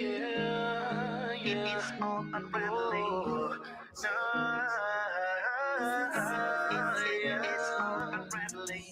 Yeah, yeah. It's all unraveling. It's all unraveling.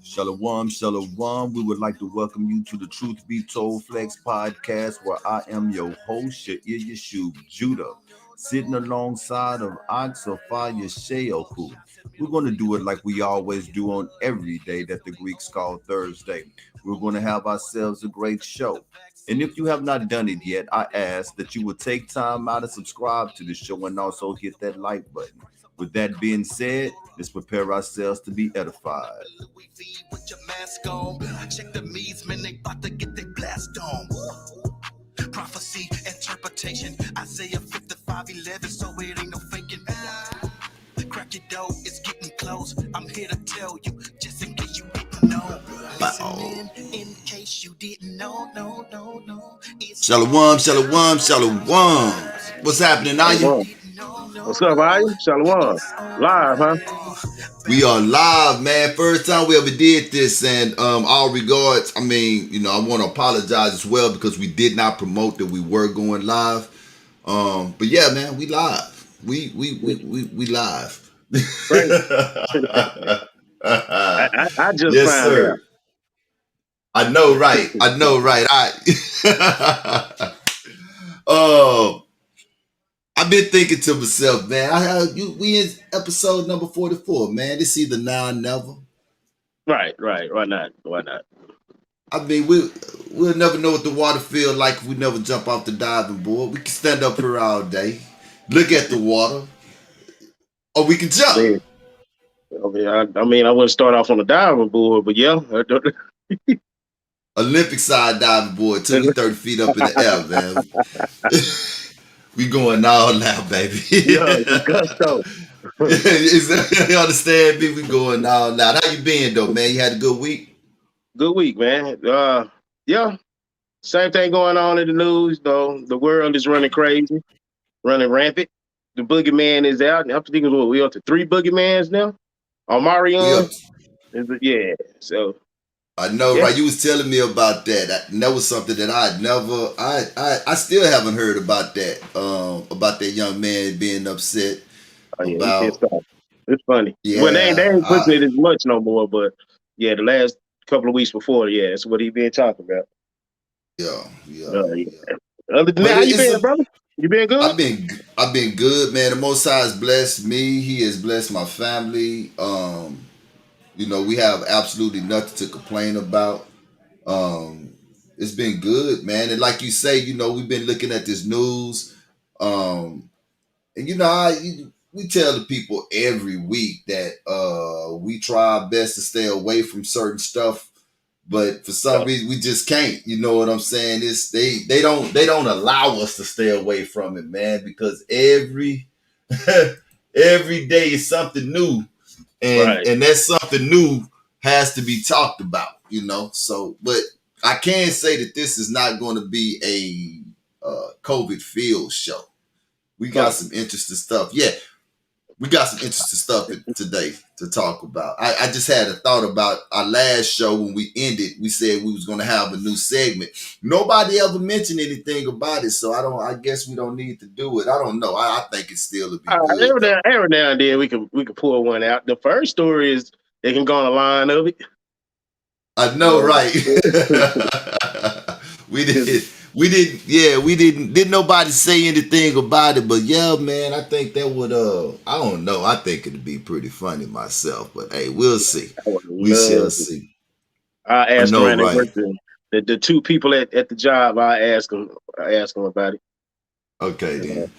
Shalom, shalom. We would like to welcome you to the Truth Be Told Flex podcast, where I am your host, Sha'ir Yeshub Judah, sitting alongside of Oxafaya Sheoku. We're going to do it like we always do on every day that the Greeks call Thursday. We're going to have ourselves a great show. And if you have not done it yet, I ask that you would take time out and subscribe to the show and also hit that like button. With that being said, let's prepare ourselves to be edified. With your mask on, check the me's, man, they about to get their blast on. Prophecy, interpretation, Isaiah 55:11, so it ain't no faking. Crack your dough, it's getting close. I'm here to tell you, just in case you didn't know. Listen in case you didn't know, no. Shalom, shalom, shalom. What's happening, are you? Shalom. What's up, are you? Shalom. Live, huh? We are live, man. First time we ever did this, and all regards. I mean, I want to apologize as well because we did not promote that we were going live. But yeah, man, we live. We live. Right. I just Yes, found out. sir. I know, right? I've been thinking to myself, man. We in episode number 44, man. This either now or never. Right. Why not? I mean, we'll never know what the water feels like if we never jump off the diving board. We can stand up here all day, look at the water, or we can jump. I mean, I wouldn't start off on the diving board, but yeah. Olympic side diving board till we 30 feet up in the air, man. We going all now, baby. Yeah, gusto. You understand me? We going all now. How you been though, man? You had a good week? Good week, man. Yeah. Same thing going on in the news, though. The world is running crazy, running rampant. The boogeyman is out. I'm thinking, we up to 3 boogeymans now? Omarion? Yeah. So I know, yeah. right? You was telling me about that. And that was something that I still haven't heard about that young man being upset about. It's funny. Yeah, Well, they ain't pushing it as much no more, but yeah, the last couple of weeks before, yeah, that's what he been talking about. Yeah. Other than that, how you been, brother? You been good? I've been good, man. The Most High has blessed me. He has blessed my family. We have absolutely nothing to complain about. It's been good, man. And like you say, we've been looking at this news. And we tell the people every week that we try our best to stay away from certain stuff, but for some reason we just can't. You know what I'm saying? It's they don't allow us to stay away from it, man, because every every day is something new, and that something new has to be talked about. So but I can say that this is not going to be a COVID field show. We got some interesting stuff. Yeah, we got some interesting stuff today to talk about. I just had a thought about our last show when we ended. We said we was going to have a new segment. Nobody ever mentioned anything about it, so I guess we don't need to do it. I don't know. I think it's still to be good. Every now and then we can pull one out. The first story is they can go on the line of it. I know, right? We didn't nobody say anything about it, but yeah, man, I think that would I don't know. I think it'd be pretty funny myself, but hey, we'll see. We shall see. I ask around right? The 2 people at the job, I ask them about it. Okay, then.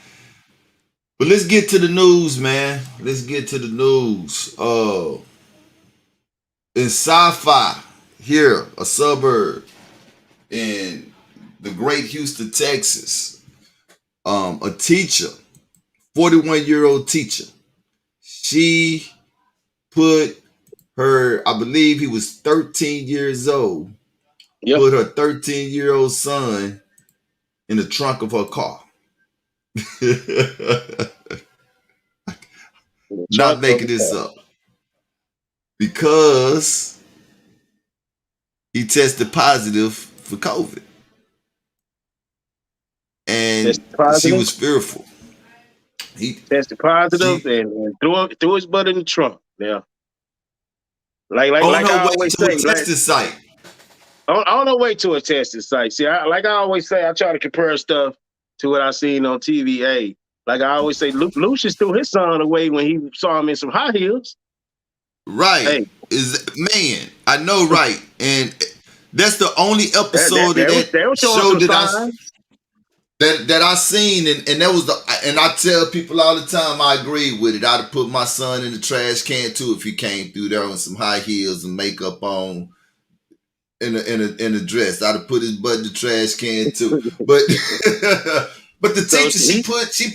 But let's get to the news, man. Let's get to the news. In Sci-Fi, here, a suburb in the great Houston, Texas, a teacher, 41-year-old teacher, she put her, I believe he was 13 years old, put her 13-year-old son in the trunk of her car. Not making this up. Because he tested positive for COVID. and Tested she positive. was fearful. He Tested positive she and threw his butt in the trunk. Yeah. on Like her I way always to a say, testing site. I don't know way to a testing site. See, like I always say, I try to compare stuff to what I seen on TV. Hey, like I always say, Lucius threw his son away when he saw him in some high heels. Right. Hey, Is man, I know right. And that's the only episode of that they was showing show some that signs. I seen, and that was and I tell people all the time I agree with it. I'd have put my son in the trash can too if he came through there with some high heels and makeup on in a dress. I'd have put his butt in the trash can too. But but the So teacher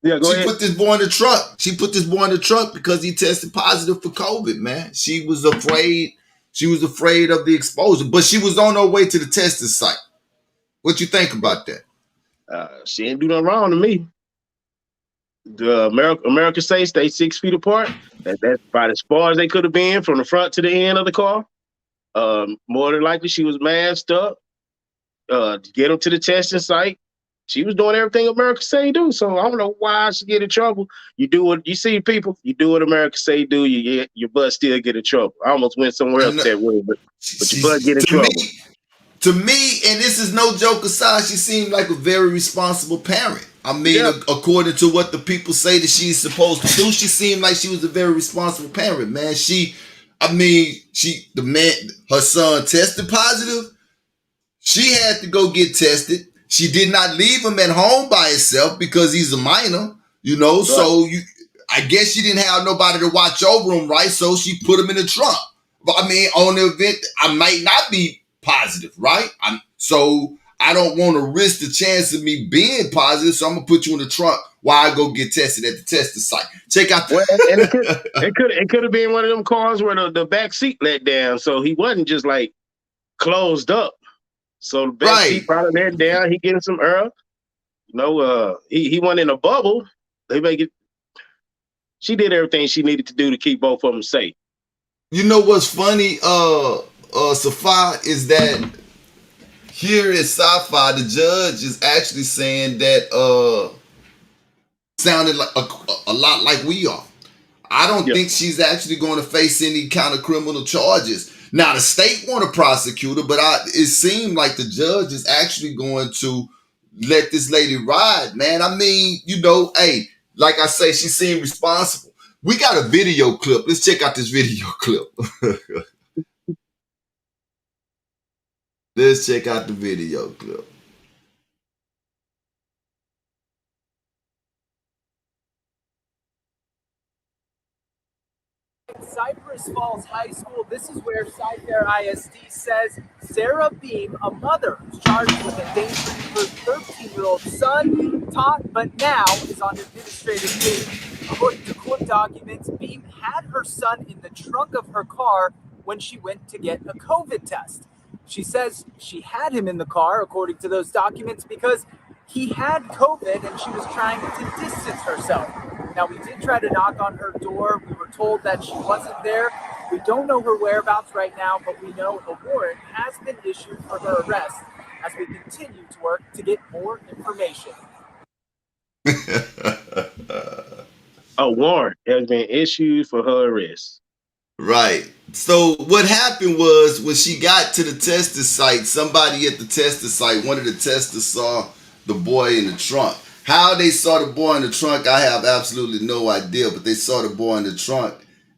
yeah, go she ahead. put this boy in the truck. She put this boy in the truck because he tested positive for COVID, man. She was afraid. She was afraid of the exposure, but she was on her way to the testing site. What you think about that? She ain't do nothing wrong to me. The American states stay 6 feet apart. That's about as far as they could have been from the front to the end of the car. More than likely, she was masked up to get them to the testing site. She was doing everything America say do. So I don't know why she get in trouble. You do what you see, people. You do what America say do. Your butt still get in trouble. I almost went somewhere else And with that word, but your butt she, get in trouble. to me, and this is no joke aside, she seemed like a very responsible parent. I mean, Yeah, according to what the people say that she's supposed to do, she seemed like she was a very responsible parent, man. Her son tested positive. She had to go get tested. She did not leave him at home by himself because he's a minor, you know. right. I guess she didn't have nobody to watch over him, right? So she put him in the trunk. But I mean, on the event, I might not be positive, right? So I don't want to risk the chance of me being positive, so I'm gonna put you in the trunk while I go get tested at the testing site. Check out Well, and the it could have been one of them cars where the back seat let down, so he wasn't just like closed up. So the back seat right. probably let down. He getting some air. He went in a bubble. They make it. She did everything she needed to do to keep both of them safe. You know what's funny, Safa, is that here at Sci-Fi, the judge is actually saying that sounded like a lot like we are. I don't Yeah. think she's actually going to face any kind of criminal charges. Now the state want to prosecute her, but it seemed like the judge is actually going to let this lady ride, man. I mean, hey, like I say, she seemed responsible. We got a video clip. Let's check out this video clip. Let's check out the video clip. Cypress Falls High School. This is where Cyfair ISD says Sarah Beam, a mother, was charged with endangering her 13-year-old son, taught but now is on administrative leave. According to court documents, Beam had her son in the trunk of her car when she went to get a COVID test. She says she had him in the car, according to those documents, because he had COVID and she was trying to distance herself. Now, we did try to knock on her door. We were told that she wasn't there. We don't know her whereabouts right now, but we know a warrant has been issued for her arrest as we continue to work to get more information. A warrant has been issued for her arrest. Right. So what happened was when she got to the testing site, somebody at the testing site, one of the testers saw the boy in the trunk. How they saw the boy in the trunk, I have absolutely no idea, but they saw the boy in the trunk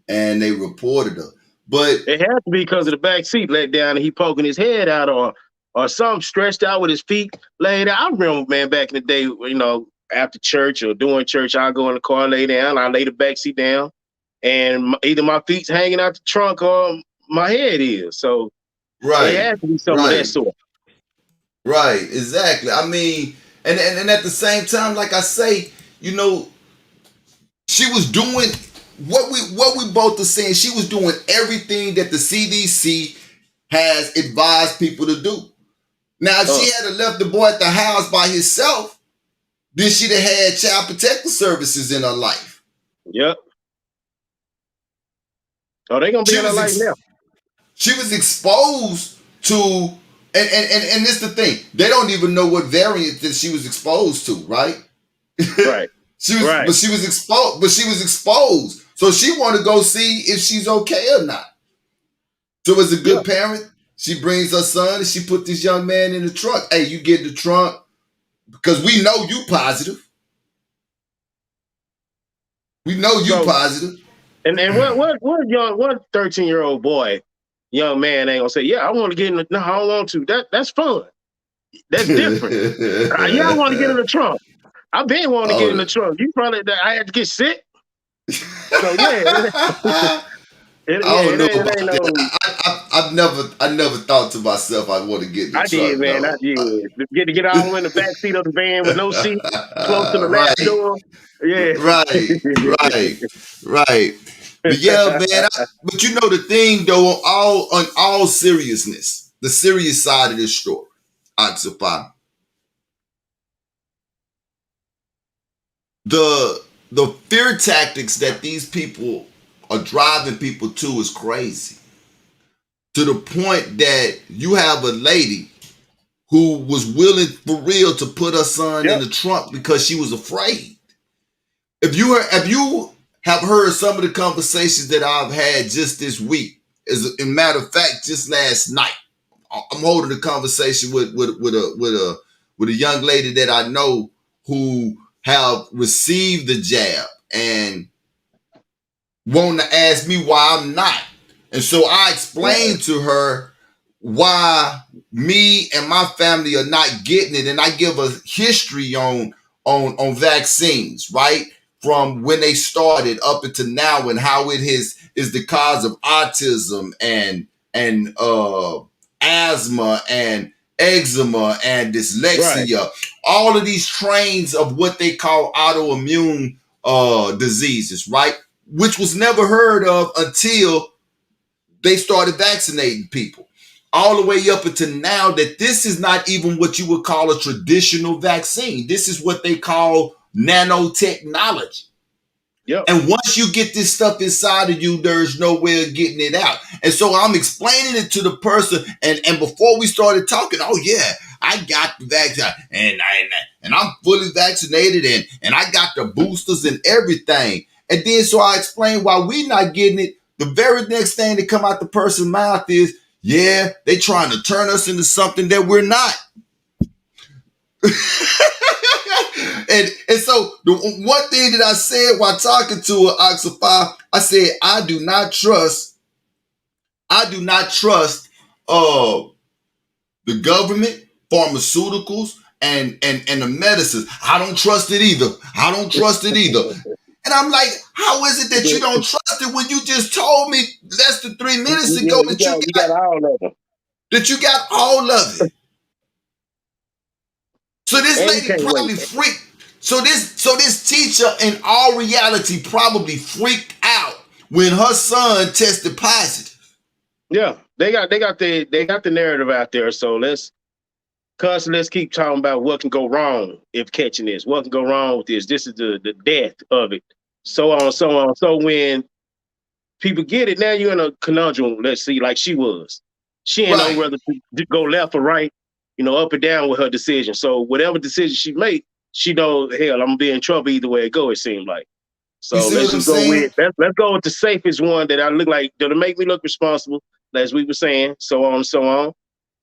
and they reported her. But It has to be because of the back seat let down and he poking his head out or something stretched out with his feet laid out. I remember, man, back in the day, after church or during church, I'll go in the car, lay down, I lay the back seat down, and either my feet's hanging out the trunk or my head is. So it right, has to be some of that right, sort. right, exactly. I mean, and at the same time, like I say, she was doing what we both are saying. She was doing everything that the CDC has advised people to do. Now, if she had left the boy at the house by himself, then she'd have had child protective services in her life. Yep. Oh, they gonna be She in her was life now. she was exposed to And this the thing. They don't even know what variant that she was exposed to, right? Right. But she was exposed. So she want to go see if she's okay or not. So as a good parent, she brings her son and she put this young man in the trunk. Hey, you get in the trunk because we know you positive. We know you positive. And what 13-year-old boy, young man ain't gonna say, yeah, I want to get in the no, I don't want to. That's fun. That's different. Yeah, I want to get in the trunk. I've been wanting to get in the trunk. You probably I had to get sick. So yeah. I don't know about that. I never thought to myself I want to get in the I truck. did, man. No. I did. Get all the way in the back seat of the van with no seat, close to the lap door. Yeah. Right. But yeah, man. But you know the thing though, on all seriousness, the serious side of this story, Oxify. The fear tactics that these people are driving people to is crazy. To the point that you have a lady who was willing for real to put her son in the trunk because she was afraid. If you have heard some of the conversations that I've had just this week, as a matter of fact, just last night, I'm holding a conversation with a young lady that I know who have received the jab and want to ask me why I'm not. And so I explained to her why me and my family are not getting it, and I give a history on vaccines, right? From when they started up until now, and how it is the cause of autism and asthma and eczema and dyslexia, right. All of these trains of what they call autoimmune diseases, right? Which was never heard of until they started vaccinating people. All the way up until now, that this is not even what you would call a traditional vaccine. This is what they call nanotechnology. Yep. And once you get this stuff inside of you, there's no way of getting it out. And so I'm explaining it to the person. And before we started talking, oh yeah, I got the vaccine and I'm fully vaccinated and I got the boosters and everything. And then so I explained why we not getting it. The very next thing that come out the person's mouth is, yeah, they trying to turn us into something that we're not. and so the one thing that I said while talking to her, Oxify, I said, I do not trust the government, pharmaceuticals, and the medicines. I don't trust it either. And I'm like, how is it that you don't trust it when you just told me less than 3 minutes ago that you got all of them? That you got all of it. So this lady probably freaked. So this teacher, in all reality, probably freaked out when her son tested positive. Yeah, they got the narrative out there. So let's keep talking about what can go wrong if catching this. What can go wrong with this? This is the death of it. So on, so on. So when people get it, now you're in a conundrum. Let's see, like she was. She ain't know whether to go left or right, up or down with her decision. So whatever decision she made, she know, hell, I'm gonna be in trouble either way it go, it seemed like. So let's just go with let's go with the safest one that I look like, that'll make me look responsible, as we were saying, so on and so on.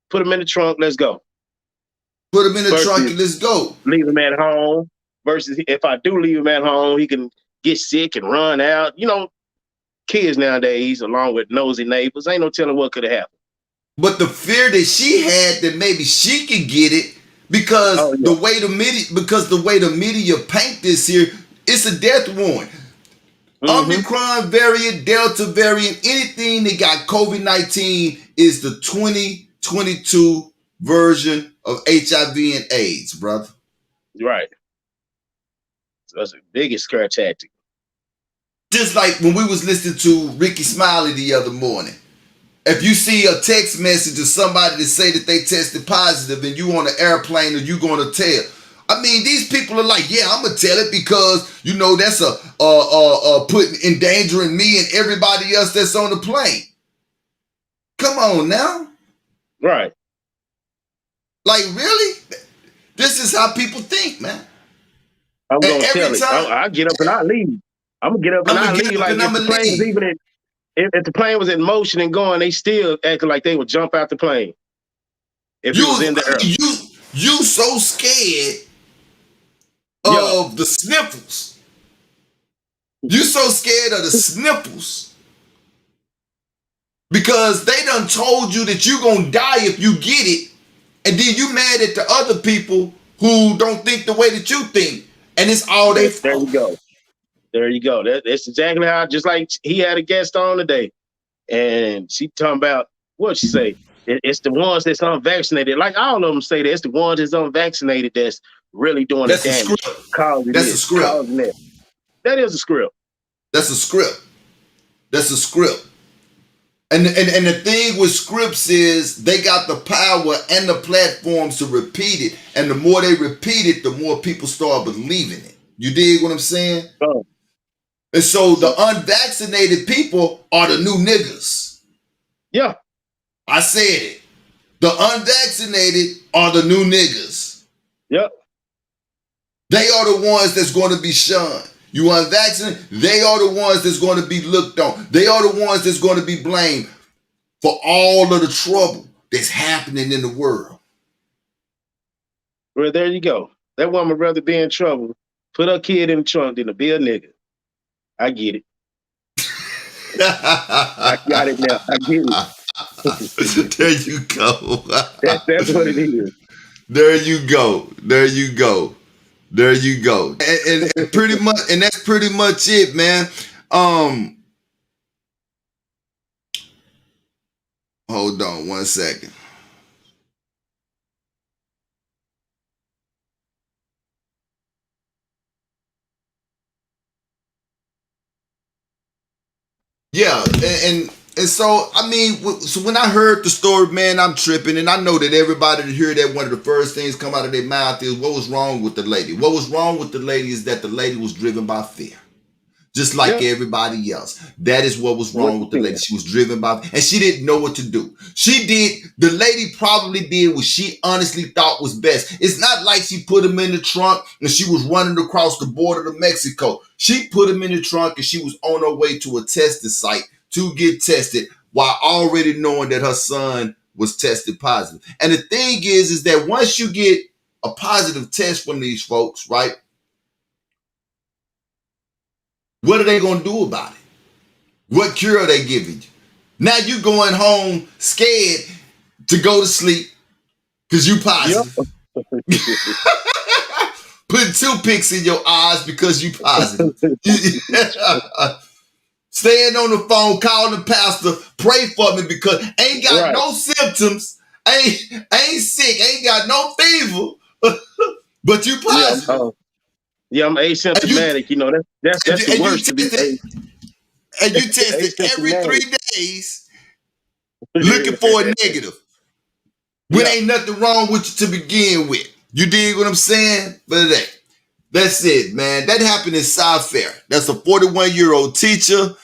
Put them in the trunk, let's go. Put him in the trunk and let's go. Leave him at home. Versus if I do leave him at home, he can get sick and run out. Kids nowadays, along with nosy neighbors, ain't no telling what could have happened. But the fear that she had that maybe she could get it because the way the media paint this here, it's a death warrant. Omicron variant, Delta variant, anything that got COVID-19 is the 2022 version of HIV and AIDS, brother. Right. So that's the biggest scare tactic. Just like when we was listening to Ricky Smiley the other morning. If you see a text message of somebody that say that they tested positive and you on an airplane, or you going to tell. I mean, these people are like, yeah, I'm going to tell it because, that's putting endangering me and everybody else that's on the plane. Come on now. Right. Like, really? This is how people think, man. I'm And gonna every tell it. time I get up and I leave. I'm gonna get up and I'm I gonna get leave. up Like and if I'm the gonna plane was leave. even in, if the plane was in motion and going, they still acting like they would jump out the plane if it was in the air. You so scared Yeah, of the sniffles. You so scared of the sniffles because they done told you that you gonna die if you get it, and then you mad at the other people who don't think the way that you think, and it's all their there you fault. go. There you go. That's exactly how. Just like he had a guest on today, and she talking about what she say. It's the ones that's unvaccinated. Like all of them say that it's the ones that's unvaccinated that's really doing the That's a damage, script. causing That's a this, script. causing that. That is a script. That's a script. That's a script. And the thing with scripts is they got the power and the platforms to repeat it. And the more they repeat it, the more people start believing it. You dig what I'm saying? Oh, And so the so unvaccinated people are the new niggas. yeah, I said it. The unvaccinated are the new niggas. yep. They are the ones that's going to be shunned. You unvaccinated, they are the ones that's going to be looked on. They are the ones that's going to be blamed for all of the trouble that's happening in the world. Well, there you go. That woman rather be in trouble, put her kid in the trunk than to be a nigga. I get it. I got it now. I get it. There you go. That's what it is. There you go. There you go. There you go. And pretty much, and that's pretty much it, man. Hold on 1 second. Yeah, and so I mean, so when I heard the story, man, I'm tripping, and I know that everybody to hear that one of the first things come out of their mouth is, "What was wrong with the lady?" What was wrong with the lady is that the lady was driven by fear, just like Yep. everybody else. That is what was What wrong you with the lady. think? She was driven by, and she didn't know what to do. The lady probably did what she honestly thought was best. It's not like she put him in the trunk and she was running across the border to Mexico. She put him in the trunk and she was on her way to a testing site to get tested while already knowing that her son was tested positive. And the thing is that once you get a positive test from these folks, right? What are they going to do about it? What cure are they giving you? Now you going home scared to go to sleep because you positive. Yep. Putting toothpicks in your eyes because you positive. Staying on the phone, calling the pastor, pray for me because ain't got Right. no symptoms, ain't sick, ain't got no fever, but you Yeah. positive. Yeah, I'm And you asymptomatic. You know, that's the and you worst to be tested and you tested every asymptomatic. 3 days looking for a negative. When Yeah. ain't nothing wrong with you to begin with. You dig what I'm saying? But that's it, man. That happened in South Fair. That's a 41-year-old teacher.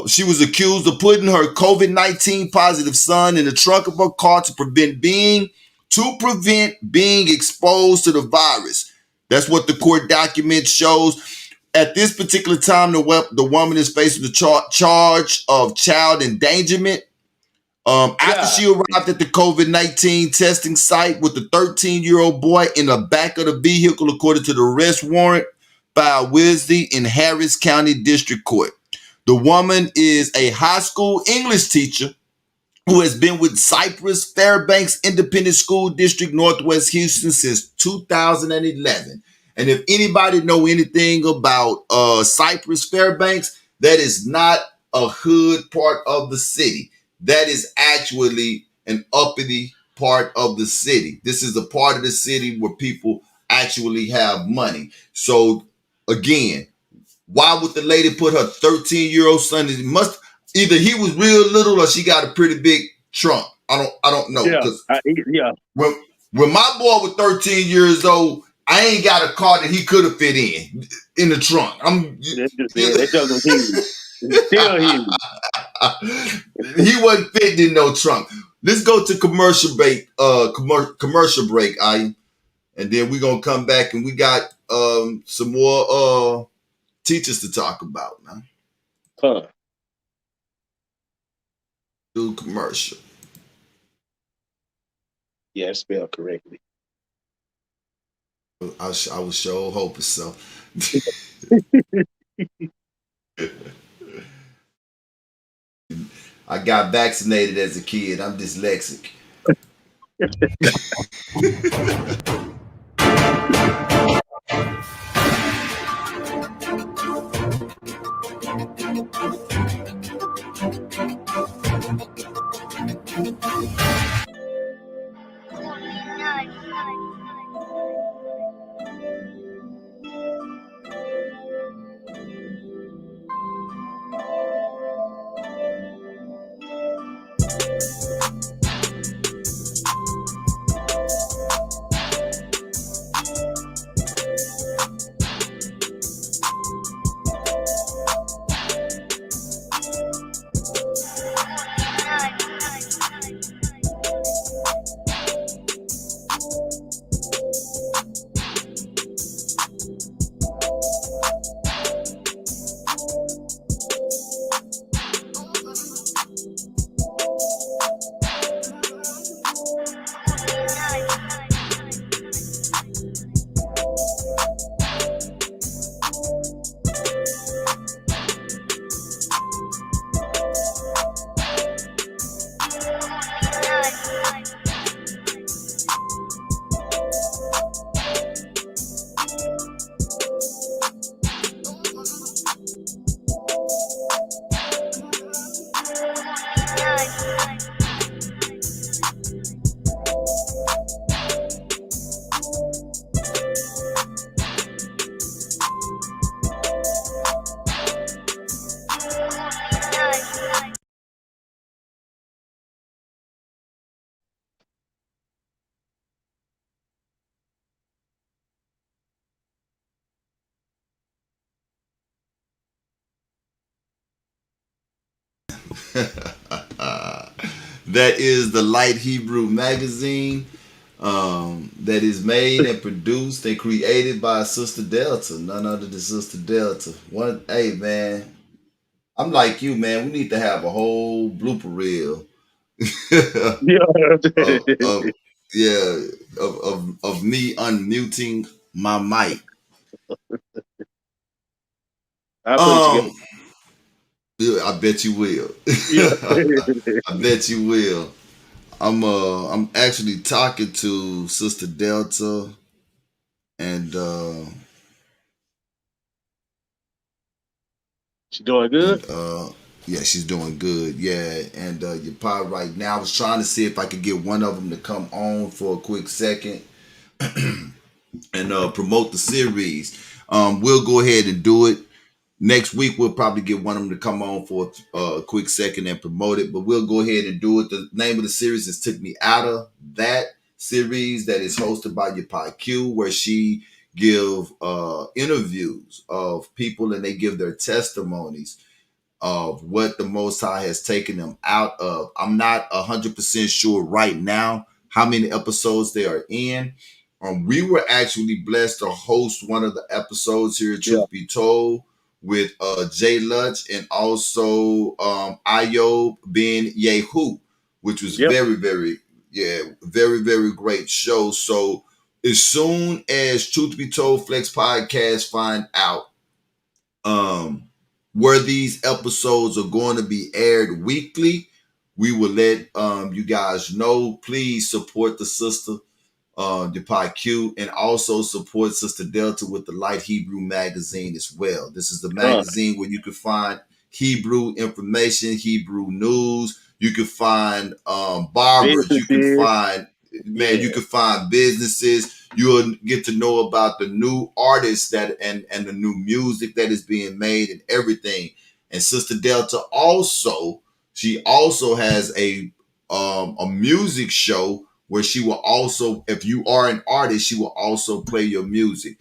She was accused of putting her COVID-19 positive son in the trunk of her car to prevent being exposed to the virus. That's what the court document shows. At this particular time, the woman is facing the charge of child endangerment. After God. she arrived at the COVID-19 testing site with the 13-year-old boy in the back of the vehicle, according to the arrest warrant filed Wednesday in Harris County District Court. The woman is a high school English teacher who has been with Cypress Fairbanks Independent School District, Northwest Houston since 2011. And if anybody know anything about Cypress Fairbanks, that is not a hood part of the city. That is actually an uppity part of the city. This is a part of the city where people actually have money. So again, why would the lady put her 13-year-old son in? Either he was real little or she got a pretty big trunk. I don't know. Yeah. Because Yeah. when my boy was 13 years old, I ain't got a car that he could have fit in the trunk. That's just it. That doesn't heal. It's still healing. He wasn't fitting in no trunk. let's go to commercial break. Commercial break, I, and then we're gonna come back and we got some more teachers to talk about, man. Huh. Do commercial. Yeah, it's spelled correctly. I was sure hoping so. I got vaccinated as a kid. I'm dyslexic. That is the Light Hebrew magazine that is made and produced and created by Sister Delta, none other than Sister Delta. One, hey man, I'm like you, man. We need to have a whole blooper reel. Yeah. of yeah, of me unmuting my mic. I put it together. Um, yeah, I bet you will. Yeah. I bet you will. I'm actually talking to Sister Delta and She doing and good? yeah, she's doing good. Yeah, and your pod right now. I was trying to see if I could get one of them to come on for a quick second and promote the series. We'll go ahead and do it. Next week, we'll probably get one of them to come on for a quick second and promote it, but we'll go ahead and do it. The name of the series is Took Me Out of That series that is hosted by Yapai Q, where she give interviews of people and they give their testimonies of what the Most High has taken them out of. I'm not 100% sure right now how many episodes they are in. We were actually blessed to host one of the episodes here, Yeah. truth be told, with Jay Lutch and also Ayob Ben Yehu, which was Yep. very, very, yeah, very, very great show. So as soon as Truth Be Told Flex Podcast find out um where these episodes are going to be aired weekly, we will let you guys know. Please support the sister the Pi Q, and also support Sister Delta with the Light Hebrew magazine as well. This is the Huh. magazine where you can find Hebrew information, Hebrew news. You can find barbers. You can Businesses. find, man, you Yeah. can find businesses. You'll get to know about the new artists that and the new music that is being made and everything. And Sister Delta also, she also has a music show where she will also, if you are an artist, she will also play your music.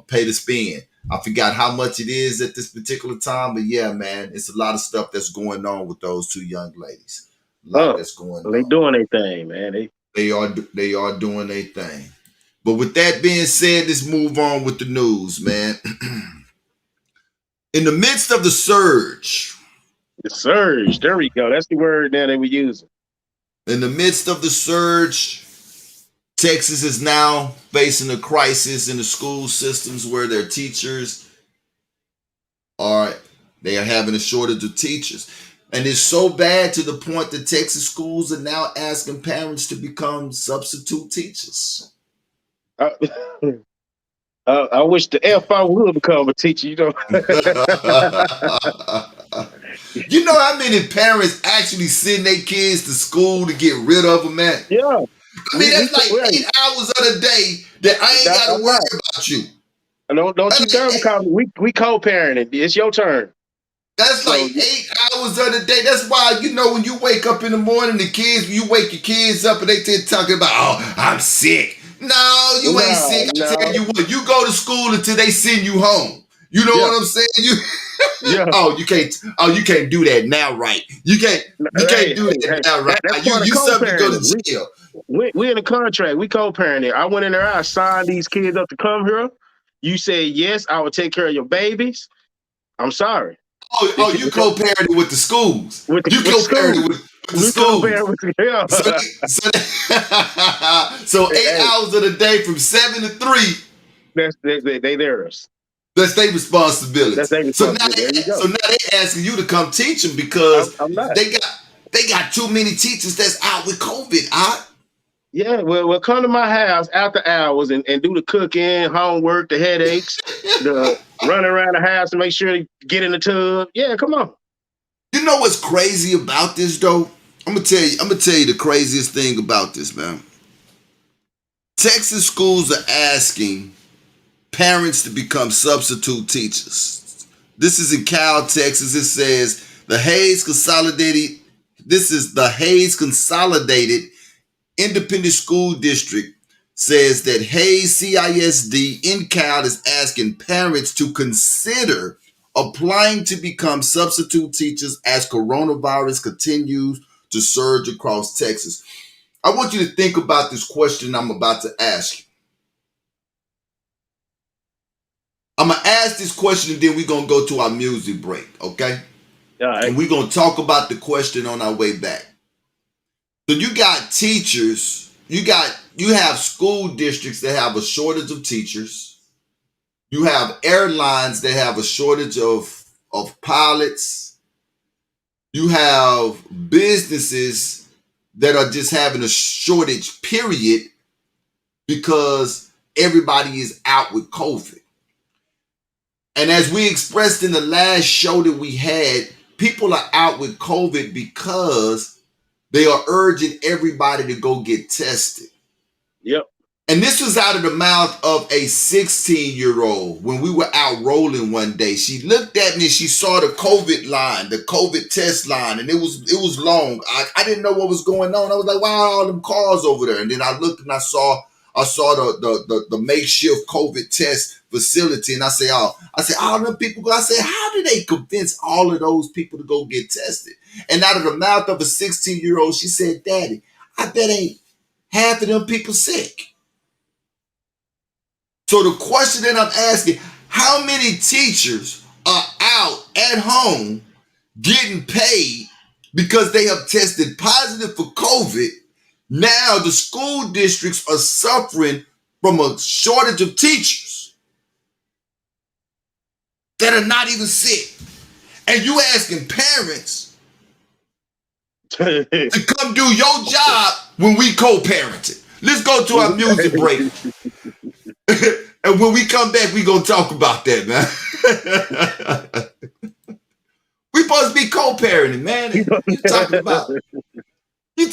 Pay to spin. I forgot how much it is at this particular time, but yeah, man, it's a lot of stuff that's going on with those two young ladies. lot that's going They on. doing their thing, man. They are doing their thing. But with that being said, let's move on with the news, man. In the midst of the surge, The surge. There we go. That's the word now that we using. in the midst of the surge, Texas is now facing a crisis in the school systems where their teachers they are having a shortage of teachers. And it's so bad to the point that Texas schools are now asking parents to become substitute teachers. I, I wish the FI would become a teacher. You know. You know how many parents actually send their kids to school to get rid of them, man? Yeah. I mean, We that's like right. 8 hours of the day that I ain't got to I'm worry not. about you. Don't you That's dare like, call me. We co-parenting. It's your turn. that's like So 8 hours of the day. That's why, when you wake up in the morning, you wake your kids up and they talking about, oh, I'm sick. No, you ain't sick. I tell no. you what, you go to school until they send you home. You know Yeah. what I'm saying? Yeah. You can't do that now, right? You can't do that now, right? That's part of You subject to go co-parenting. to jail. We in a contract. We co-parenting. I went in there. I signed these kids up to come here. You say yes. I will take care of your babies. I'm sorry. You co-parenting with the schools. With You the school. co-parenting with the We schools. co-parent with yeah. So 8 Hey, hours of the day from 7 to 3, they theirs. that's their responsibility. That's their responsibility. There you go. So now they asking you to come teach them because I'm not. they got too many teachers that's out with COVID. Yeah, well, come to my house after hours and do the cooking, homework, the headaches, the running around the house to make sure to get in the tub. Yeah, come on. You know what's crazy about this though? I'm gonna tell you the craziest thing about this, man. Texas schools are asking parents to become substitute teachers. This is in Cal, Texas. It says the Hayes Consolidated Independent School District says that Hayes CISD in Cal is asking parents to consider applying to become substitute teachers as coronavirus continues to surge across Texas. I want you to think about this question I'm about to ask you. I'm going to ask this question and then we're going to go to our music break, okay? All right. And we're going to talk about the question on our way back. So you got teachers, you have school districts that have a shortage of teachers. You have airlines that have a shortage of pilots. You have businesses that are just having a shortage, period, because everybody is out with COVID. And as we expressed in the last show that we had, people are out with COVID because they are urging everybody to go get tested. Yep. And this was out of the mouth of a 16-year-old when we were out rolling one day. She looked at me, she saw the COVID line, the COVID test line, and it was long. I didn't know what was going on. I was like, wow, all them cars over there. And then I looked and I saw the makeshift COVID test facility. And I said, all them people, I said, how do they convince all of those people to go get tested? And out of the mouth of a 16-year-old, she said, Daddy, I bet ain't half of them people sick. So the question that I'm asking, how many teachers are out at home getting paid because they have tested positive for COVID? Now the school districts are suffering from a shortage of teachers that are not even sick. And you asking parents to come do your job when we co-parenting. Let's go to our music break. And when we come back, we going to talk about that, man. We supposed to be co-parenting, man. You talking about, you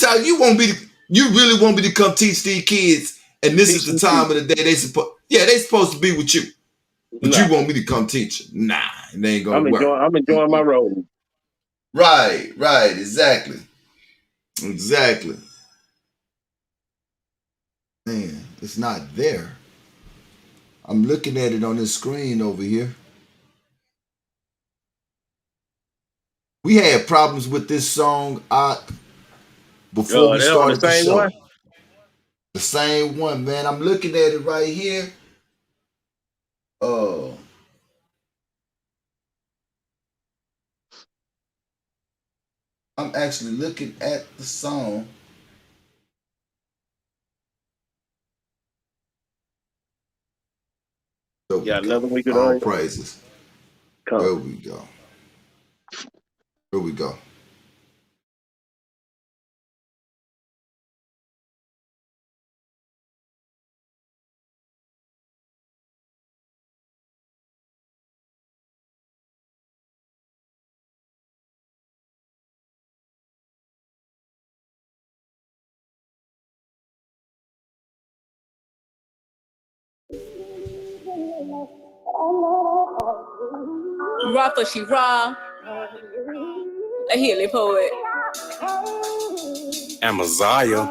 really want me to come teach these kids, and this is the time of the day they supposed to be with you. But you want me to come teach them. Nah, it ain't going to work. I'm enjoying my role. Right, exactly. Man, it's not there. I'm looking at it on this screen over here. We had problems with this song. before we That was started the the same show. one. The same one, man. I'm looking at it right here. I'm actually looking at the song. There we Got go. another week of All the praises. come. There we go. Here we go. Raw, she raw. A healing poet. Amaziah.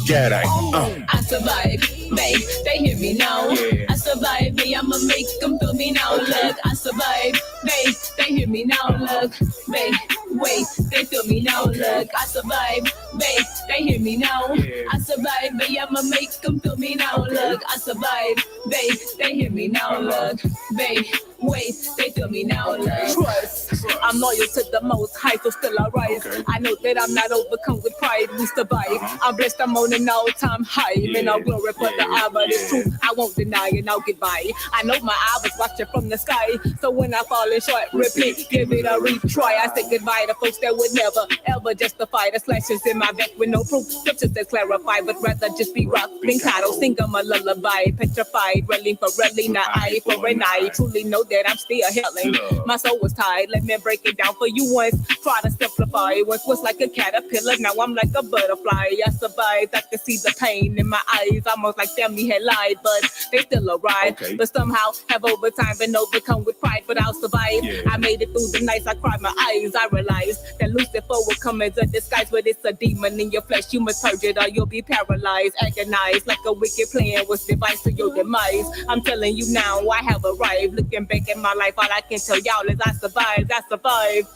Get it. I survive, babe. They hear me now. Yeah. I survive, babe. I'ma make them feel me now. Okay. Look, I survive, babe. They hear me now. Look, babe. Wait, they feel me now. Okay. Look, I survive, babe. They hear me now. Yeah. I survive, babe. I'ma make them feel me now. Okay. Look, I survive, babe. They hear me now. Look, babe. Wait, they feel me now. Look. Trust. I'm loyal to the most high, so still I rise. Okay. I know that I'm not overcome with pride. We survive. I'm blessed. I'm on an all-time high. Yeah. And I'll glory for the eye, but it's true. I won't deny and I'll get by. I know my eye was watching from the sky. So when I fall in short, repeat, give it a retry. I say goodbye to folks that would never, ever justify the slashes in my back with no proof. Scriptures that clarify, but rather just be rocked. Been coddled, sing them a lullaby. Petrified, railing for railing, not eye for an eye. Truly know that I'm still healing. My soul was tired, let me break it down for you once. Try to simplify. Once was like a caterpillar, now I'm like a butterfly. I survived, I could see the pain in my eyes. Almost like family had lied, but they still arrived. Okay. But somehow have over time been overcome with pride, but I'll survive. Yeah. I made it through the nights, I cried my eyes. I realized that Lucifer will come as a disguise, but it's a demon in your flesh. You must purge it or you'll be paralyzed, agonized, like a wicked plan was devised to your demise. I'm telling you now, I have arrived. Looking back at my life, all I can tell y'all is I survived. I survived.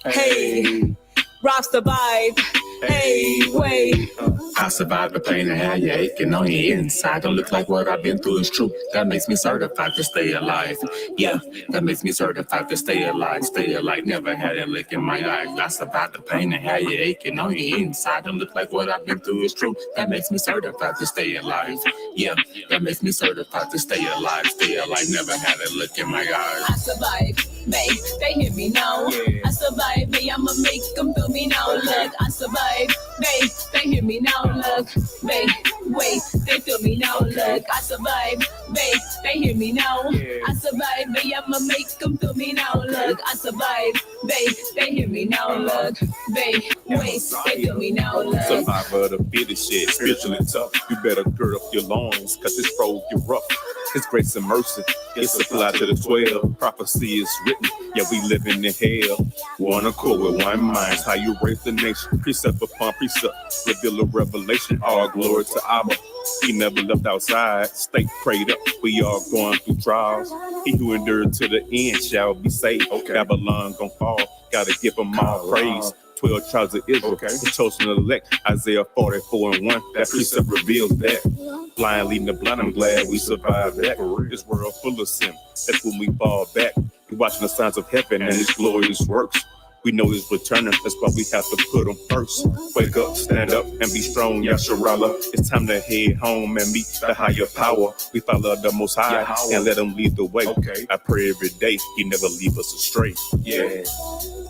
Hey, Rob survived. Hey, wait. I survived the pain and how you aching on your inside. Don't look like what I've been through is true. That makes me certified to stay alive. Yeah, that makes me certified to stay alive. Stay alive, never had a lick in my eyes. I survived the pain and how you aching on your inside. Don't look like what I've been through is true. That makes me certified to stay alive. Yeah, that makes me certified to stay alive. Stay alive, never had a look in my eyes. I survived, babe. They hear me now. Yeah. I survived, babe. I'ma make them feel me now. Look, I survived, babe. They hear me now. Look, babe. Wait, they feel me now. Look, I survived, babe. They hear me now. Yeah. I survived, babe. I'ma make them feel me now. Look, I survived, babe. They hear me now. Look, babe. Wait, they feel me now. Look. Survivor of the bitter shit, spiritually tough. You better gird up your loins, cause this road get rough. It's grace and mercy, it's applied to the 12. Prophecy is written, yeah, we live in the hell. One accord with one mind, how you raise the nation. Precept upon precept, reveal a revelation. All glory to Abba. He never left outside, stay prayed up. We all going through trials. He who endured to the end shall be saved. Okay. Babylon gon' fall, gotta give him all praise. 12 tribes of Israel, the chosen elect. Isaiah 44:1. That precept reveals that. Blind leading the blind, I'm glad we survived that. This world full of sin, that's when we fall back. We're watching the signs of heaven and His glorious works. We know He's returning, that's why we have to put Him first. Wake up, stand up, and be strong, Yasharala. It's time to head home and meet the higher power. We follow the Most High and let Him lead the way. Okay. I pray every day He never leave us astray. Yeah,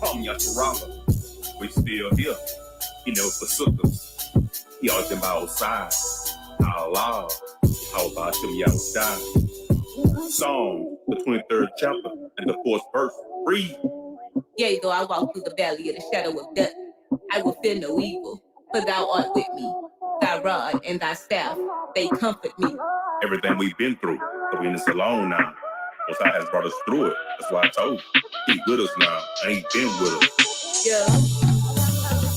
come Yasharala. We still here. He never forsook us. He always been by our side. Allah, how about him outside? Psalm, the 23rd chapter and the 4th verse. Read. Yea, though I walk through the valley of the shadow of death, I will fear no evil, for thou art with me. Thy rod and thy staff, they comfort me. Everything we've been through, but we're in this alone now. Most High has brought us through it. That's why I told you. He with us now, and He been with us. Yeah.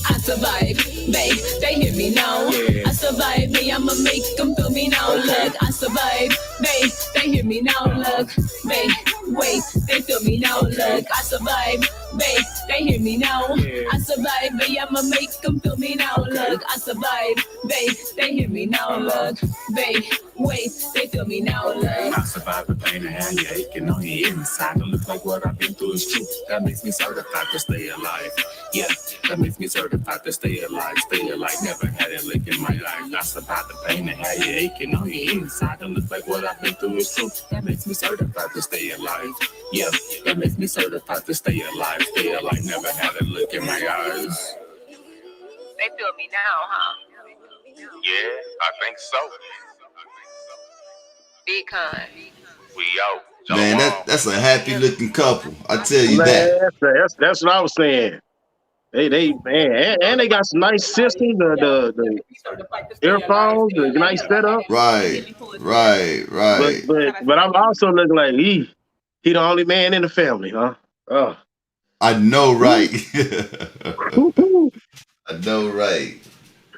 I survived, babe, they hear me now. Yeah. I survived, babe, I'ma make them feel me now. Okay. Look, I survived, babe, babe, they hear me now, look, babe, wait, they feel me now, look, I survive, babe, they hear me now, I survive, babe, I'ma make them feel me now, look, I survive, babe, they hear me now, look, babe, wait, they feel me now, look. I survive the pain and how you aching on your inside, don't look like what I've been through is true, that makes me certified to stay alive, yeah, that makes me certified to stay alive, never had it lick in my eyes, I survived the pain and how you aching on your inside, don't look like what I've been through is true, that makes me certified to stay alive, yeah, that makes me certified to stay alive, never had it lick in my eyes. They feel me now, huh? Yeah, I think so. Big con. We out. Man, Shalom. that's a happy looking couple. I tell you Man, that. that's what I was saying. They man, and they got some nice systems, the earphones, the nice setup. Right, right, right. But I'm also looking like he the only man in the family, huh? Oh, I know, right. woo-hoo, I know, right.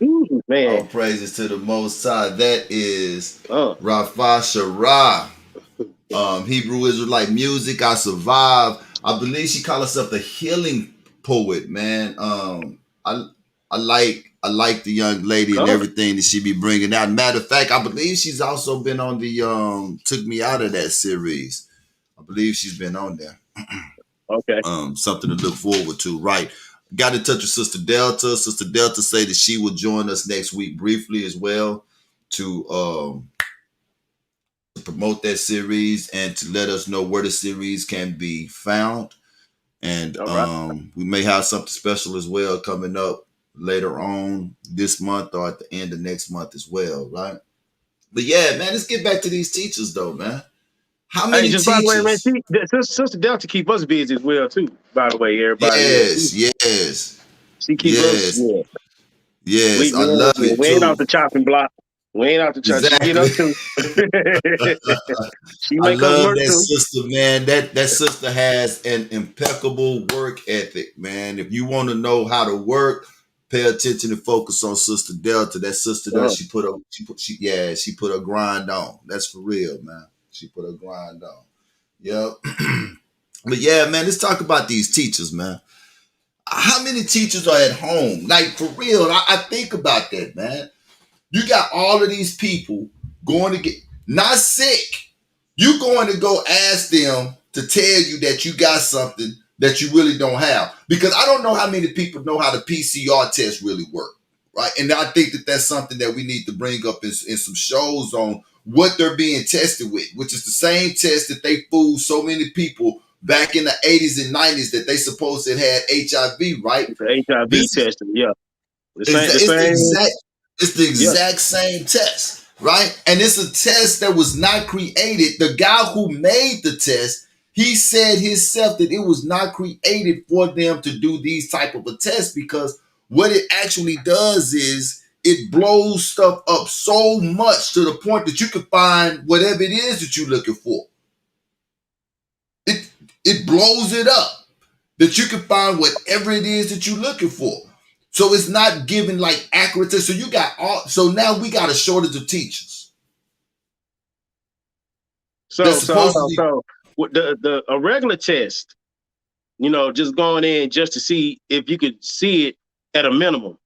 woo, All man. praises to the Most High. That is Oh, Rafa Shara. Hebrew Israelite music. I survived. I believe she called herself the healing poet, man. I like the young lady and oh, everything that she be bringing out. Matter of fact, I believe she's also been on the Took Me Out of That series. I believe she's been on there. okay. Something to look forward to. Right. Got in touch with Sister Delta. Sister Delta said that she will join us next week briefly as well to promote that series and to let us know where the series can be found. And All right. we may have something special as well coming up later on this month or at the end of next month as well, right? But yeah, man, let's get back to these teachers though, man. How Hey, many just by the way, man, teachers? Sister Delta keep us busy as well too. By the way, everybody, Yes, yes, she keep us. yes, Yeah, yes. I love it we ain't too. off the chopping block. We ain't off the chop. She get Exactly. us too. She I make us love work that too. sister, man. That sister has an impeccable work ethic, man. If you want to know how to work, pay attention and focus on Sister Delta. That sister there, she put her grind on. That's for real, man. She put her grind on. Yep. But yeah, man, let's talk about these teachers, man. How many teachers are at home? Like for real, I think about that, man. You got all of these people going to get not sick. You going to go ask them to tell you that you got something that you really don't have. Because I don't know how many people know how the PCR test really work, right? And I think that that's something that we need to bring up in some shows on what they're being tested with, which is the same test that they fooled so many people back in the 80s and 90s that they supposed it had HIV, right? The HIV This testing, yeah. The it's the same, exact yeah. same test, right? And it's a test that was not created. The guy who made the test, he said himself that it was not created for them to do these type of a test because what it actually does is it blows stuff up so much to the point that you can find whatever it is that you're looking for. It blows it up that you can find whatever it is that you're looking for. So it's not giving like accurate. So you got so now we got a shortage of teachers. So That's hold supposed to on. be So with a regular test, just going in just to see if you could see it at a minimum.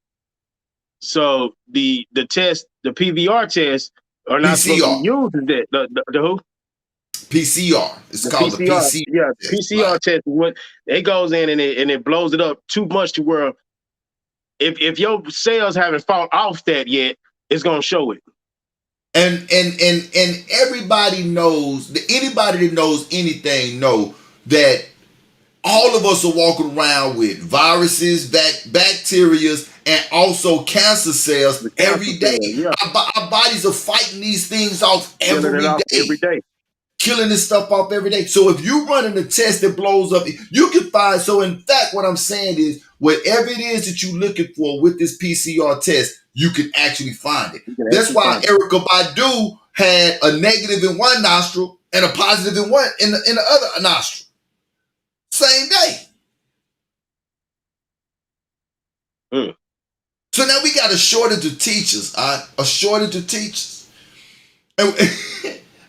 So the test, the PVR test, are not supposed to be PCR. used as that. The who? PCR. It's The called the PCR. PCR Yeah, test, PCR right? test is what it goes in and it blows it up too much to where if your cells haven't fallen off that yet, it's gonna show it. And everybody knows that anybody that knows anything know that all of us are walking around with viruses, bacteria, and also cancer cells The cancer every day. cell, yeah, Our bodies are fighting these things off killing it every off day. every day. Killing this stuff off every day. So if you running a test that blows up, you can find. So in fact, what I'm saying is, whatever it is that you're looking for with this PCR test, you can actually find it. You can That's actually why find it. Erica Badu had a negative in one nostril and a positive in one in the other nostril. Same day. Mm. So now we got a shortage of teachers. A shortage of teachers. And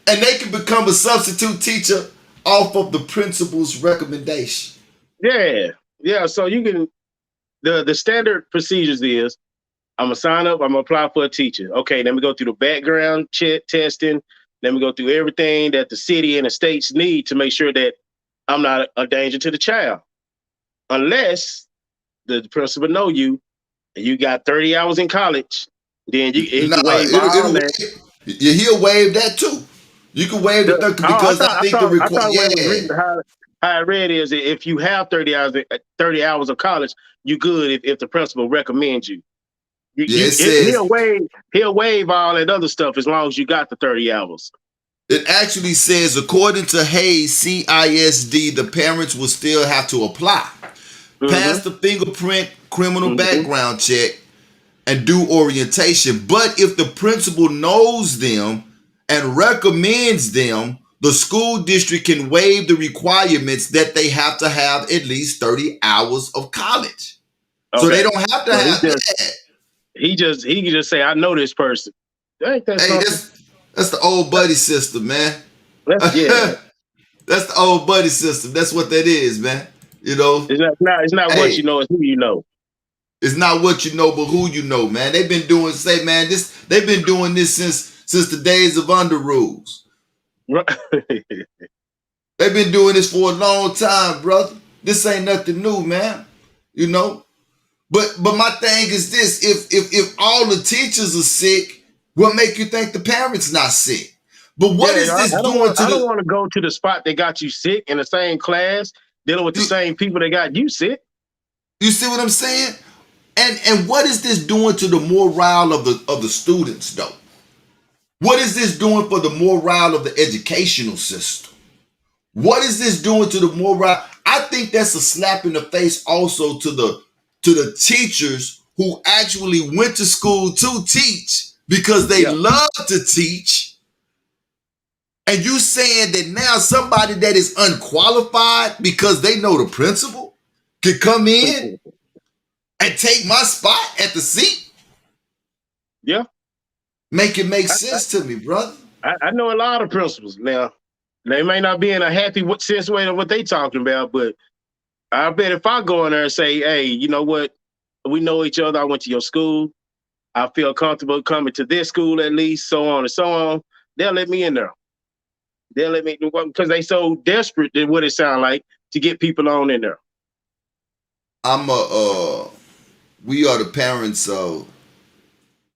And they can become a substitute teacher off of the principal's recommendation. Yeah. So you can the standard procedures is I'm gonna sign up, I'm gonna apply for a teacher. Okay, let me go through the background check testing. Let me go through everything that the city and the states need to make sure that I'm not a danger to the child. Unless the principal know you and you got 30 hours in college, then he Nah, can waive all that. he'll waive that too. You can waive the third I because I thought I think the thought I require. thought what it was Yeah, reading how I read is that if you have 30 hours of college, you good if the principal recommends you. yeah. It says He'll waive all that other stuff as long as you got the 30 hours. it actually says according to Hayes CISD, the parents will still have to apply, Mm-hmm. pass the fingerprint criminal Mm-hmm. background check, and do orientation. But if the principal knows them and recommends them, the school district can waive the requirements that they have to have at least 30 hours of college. So they Okay. don't have to So have, yeah. he can just say, I know this person. Ain't that Hey, something? that's the old buddy system, man. Yeah. That's the old buddy system. That's what that is, man. You know, It's not what you hey, know, it's who you know. it's not what you know, but who you know, man. They've been doing, they've been doing this since the days of under rules. Right. They've been doing this for a long time, brother. This ain't nothing new, man. You know. But my thing is this: if all the teachers are sick, what make you think the parents not sick? But what is Yeah, this I don't doing want to I don't the? want to go to the spot that got you sick in the same class, dealing with the You, same people that got you sick. you see what I'm saying? And what is this doing to the morale of the students, though? What is this doing for the morale of the educational system? What is this doing to the morale? I think that's a slap in the face also to the teachers who actually went to school to teach because they Yeah. love to teach. And you saying that now somebody that is unqualified because they know the principal can come in and take my spot at the seat? Yeah. Make it make I, sense to me, brother. I know a lot of principals now. They may not be in a happy sense way of what they talking about, but I bet if I go in there and say, hey, you know what? We know each other. I went to your school. I feel comfortable coming to this school at least, so on and so on. They'll let me in there. They'll let me because they so desperate than what it sound like to get people on in there. I'm a we are the parents of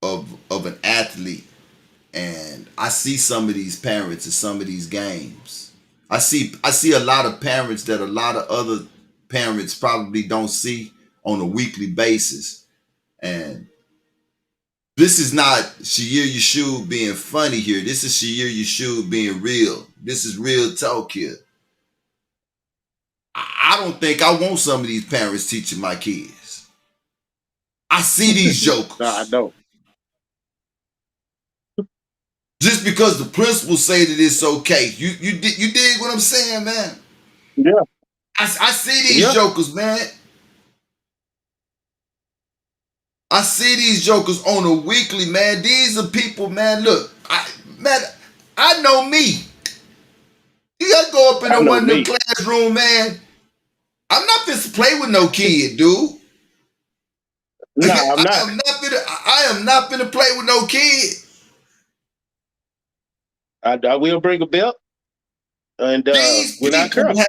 an athlete, and I see some of these parents in some of these games. I see a lot of parents that a lot of other parents probably don't see on a weekly basis. And this is not Shahir Yeshua being funny here. This is Shahir Yeshua being real. This is real talk here. I don't think I want some of these parents teaching my kids. I see these No, I jokers. don't. Just because the principals say that it's okay. You dig what I'm saying, man? Yeah. I see these Yeah. jokers, man. I see these jokers on a weekly, man. These are people, man. Look, I know me. You gotta go up in I know one of them me. classroom, man. I'm not fit to play with no kid, dude. No, I'm not. I am not finna play with no kid. I will bring a belt and These we're not people curl. have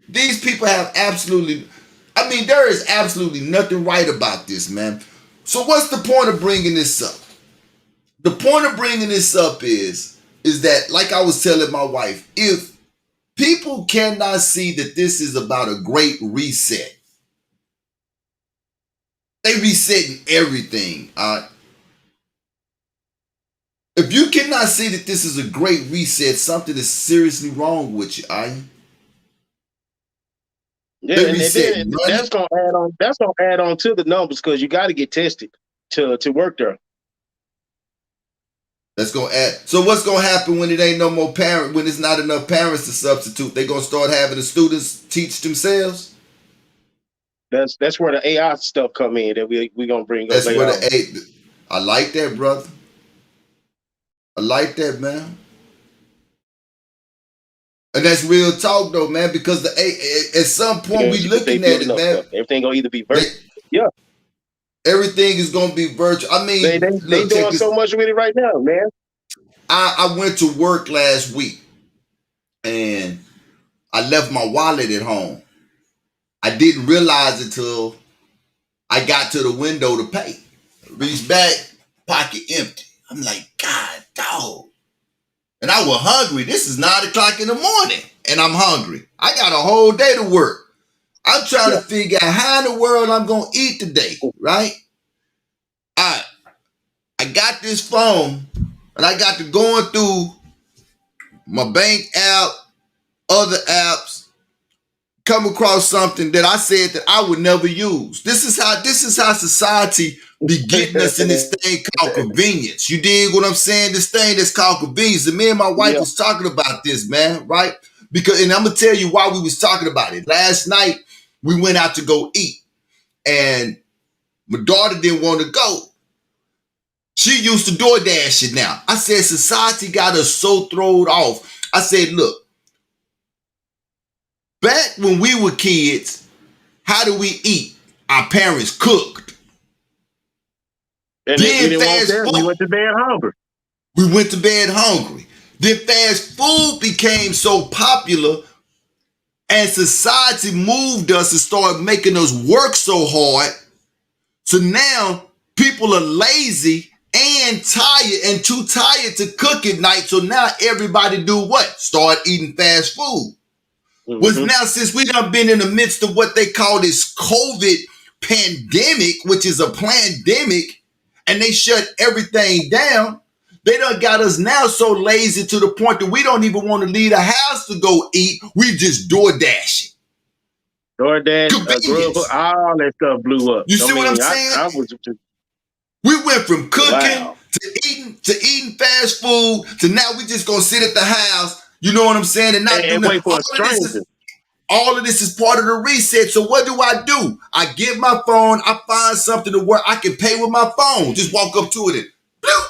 these people have absolutely. I mean, there is absolutely nothing right about this, man. So what's the point of bringing this up? The point of bringing this up is that, like I was telling my wife, if people cannot see that this is about a great reset, they resetting everything. If you cannot see that this is a great reset, something is seriously wrong with you. Yeah, They and reset then money. that's gonna add on. That's gonna add on to the numbers because you got to get tested to work there. That's gonna add. So what's gonna happen when it ain't no more parent? When it's not enough parents to substitute, they gonna start having the students teach themselves. That's where the AI stuff come in that we gonna bring up That's later where on. the I like that, brother. I like that, man. And that's real talk though, man, because at some point we What they looking at building it, up man. for. Everything gonna either be They, virtual. Yeah. everything is gonna be virtual. I They mean, they they look, check doing this. so much with it right now, man. I went to work last week and I left my wallet at home. I didn't realize it till I got to the window to pay. Reached back, pocket empty. I'm like, God, dog. And I was hungry. This is 9 o'clock in the morning, and I'm hungry. I got a whole day to work. I'm trying to figure out how in the world I'm gonna eat today, right? I got this phone, and I got to going through my bank app, other apps, come across something that I said that I would never use. This is how society be getting us in this thing called convenience. You dig what I'm saying? This thing that's called convenience. And me and my wife was talking about this, man, right? Because, and I'm gonna tell you why we was talking about it. Last night we went out to go eat, and my daughter didn't want to go. She used to DoorDash it now. I said society got us so thrown off. I said, look, back when we were kids, how do we eat? Our parents cooked. And then we didn't want that. We went to bed hungry. We went to bed hungry. Then fast food became so popular, and society moved us and started making us work so hard. So now people are lazy and tired and too tired to cook at night. So now everybody do what? Start eating fast food. Which now, since we done been in the midst of what they call this COVID pandemic, which is a pandemic, and they shut everything down, they done got us now so lazy to the point that we don't even want to leave the house to go eat. We just DoorDash it. DoorDash, all that stuff blew up. You see what I'm saying? We went from cooking to eating fast food to now we just gonna sit at the house. You know what I'm saying? And not do nothing. All of this is part of the reset. So what do? I get my phone. I find something to where I can pay with my phone. Just walk up to it and bloop.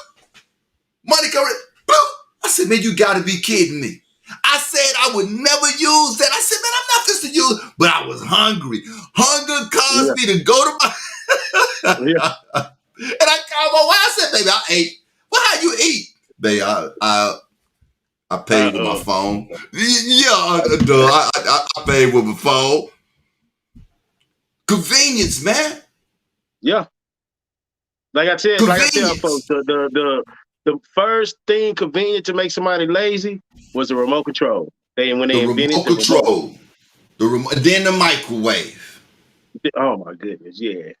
Money coming. Bloop. I said, man, you gotta be kidding me. I said I would never use that. I said, man, I'm not supposed to use it. But I was hungry. Hunger caused me to go to my... And I called my wife. I said, baby, I ate. Well, how you eat? Baby, I paid with my phone. I paid with my phone. Convenience, man. Yeah. Like I tell folks, the first thing convenient to make somebody lazy was the remote control. When they invented the control. Then the microwave. Oh my goodness, yeah.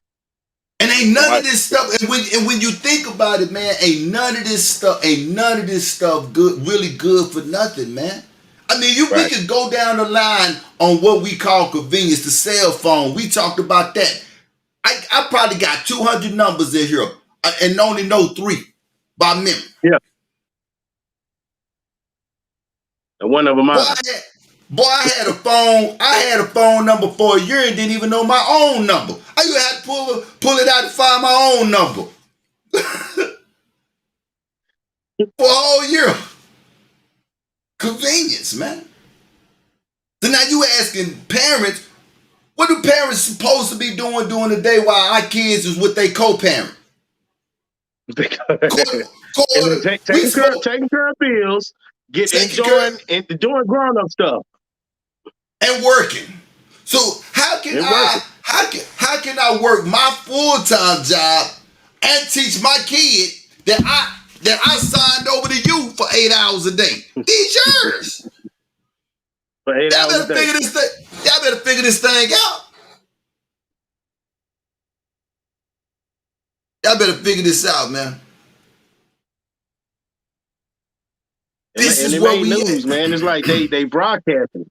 And ain't none of this stuff. And when you think about it, man, ain't none of this stuff good, really good for nothing, man. I mean, we could go down the line on what we call convenience, the cell phone. We talked about that. I probably got 200 numbers in here and only know 3 by memory. Yeah. And one of them mine. I had a phone number for a year and didn't even know my own number. I used to have to pull it out to find my own number. For a whole year. Convenience, man. So now you asking parents, what do parents supposed to be doing during the day while our kids is with their co-parent? Taking care of bills, enjoying and doing grown-up stuff. And working. So how can I work my full-time job and teach my kid that I signed over to you for 8 hours a day? These yours. For 8 hours a day. Y'all better figure this thing out. Y'all better figure this out, man. This is where we at, man. It's like they broadcasting.